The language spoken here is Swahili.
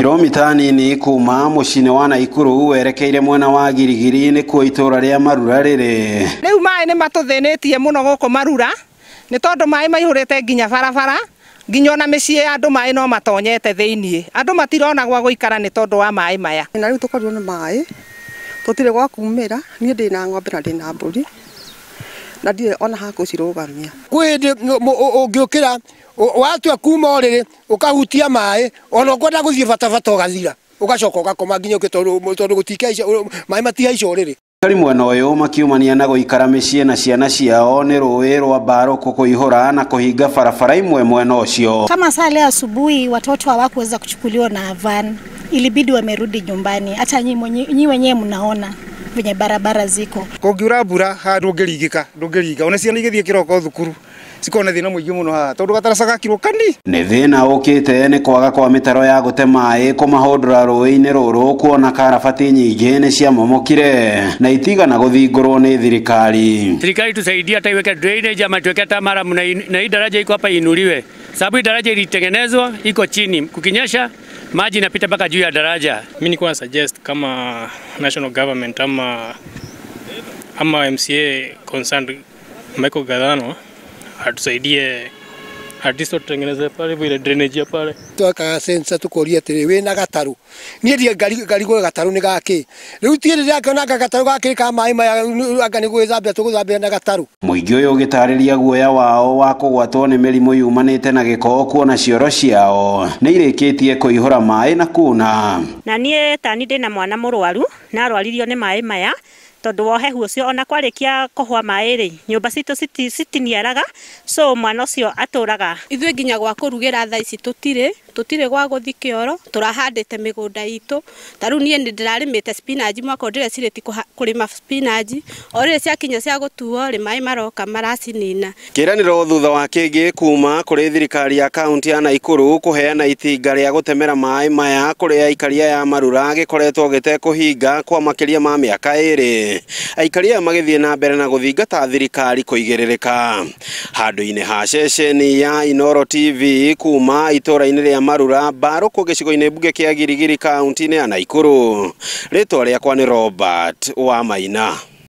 Kilomita nini kuma mucine wa Naikuru werekeire mwena wa Girigiri ni kuo itura ria Marura riri. Riu mai ni matuthinetie muno guko Marura ni tondu mai maihurite nginya barabara nginya na micii andu mai no matonyete thiini andu matirona gwa guikara ni tondu wa mai maya. Na riu tukorirwo ni mai tutire gwa kumira ni ndina ng'ombe na ndina mburi na ndire ona haku cirugamia kwindi ungiukira watua kuma oriri ukahutia mai ona ukwenda guthie batabata ugathira ugacoka ugakoma nginya tondu gutikaica mai matihaica oriri. Kari mwena uyu makiumania na guikara micii na ciana ciao ni rui rwa Baroku kuihura na kuhinga barabara imwe mwena ucio. Kama saa leo asubuhi watoto hawakuweza kuchukuliwa na van, ilibidi wamerudi nyumbani. Hata nyinyi wenyewe mnaona venye barabara ziko. Kungiura mbura ha ndungirigika ona ciana igithie kiroko thukuru sikona thina muingi muno ha tondu gataracaga kirokani. Ni thina ukite ni kwaga kwa mitaro ya gute mai kumahundura rui-ini ruru kuona karabati nyingi ni cia momokire na itigana guthingurwo ni thirikari. Serikali tusaidia hata iweke drainage ama tuweke hata mara na hii daraja iko hapa inuliwe, sababu hii daraja ilitengenezwa iko chini, kukinyesha maji inapita mpaka juu ya daraja. Mimi nilikuwa suggest kama national government ama MCA concerned Michael Gadano atusaidie artisto tutengeneze pale vile drainage pale. Tuaka sensa tukoria atiri wina gataru ni ndia garigo gataru ni gaki riu tiiri yake ona gataru gaki ka mai maya anga ni gwithambia tuguthambia na gataru. Muingi uyu gitariria guoya wao wa kugwatwo ni mirimu yumanite na giko kuona cioro ciao ni irikitie kuihura mai na kuna. Na nie tani ndina mwana murwaru na arwaririo ni mai maya tondu wohehu ucio ona kwarikia kuhwa mai ri nyumba citu citiniaraga so mwana ucio aturaga ithwe nginya gwa kurugira thaa ici tutire gwa guthi kioro turahandite migunda itu taru nie ndirarimite spinach mwako ndire cireti kurima spinach orire cia kinya cia gutuo ri mai maroka maracinina. Kiraniro thutha wa kingi kuma kuri thirikari ya kaunti ya Naikuru kuheana itinga ria gutemera mai maya kuri aikaria ya Marura gikoretwo gitekuhinga kwa makiria ma miaka iri. Aikaria magithie na mbere na guthingata thirikari kuigererekka. Handu-ini ha ceceni ya Inoro TV kuma itura-ini ria Marura Baroku gicigo-ini bunge kia Girigiri kaunti-ini ya Naikuru. Ritwa riakwa ni Robert wa Maina.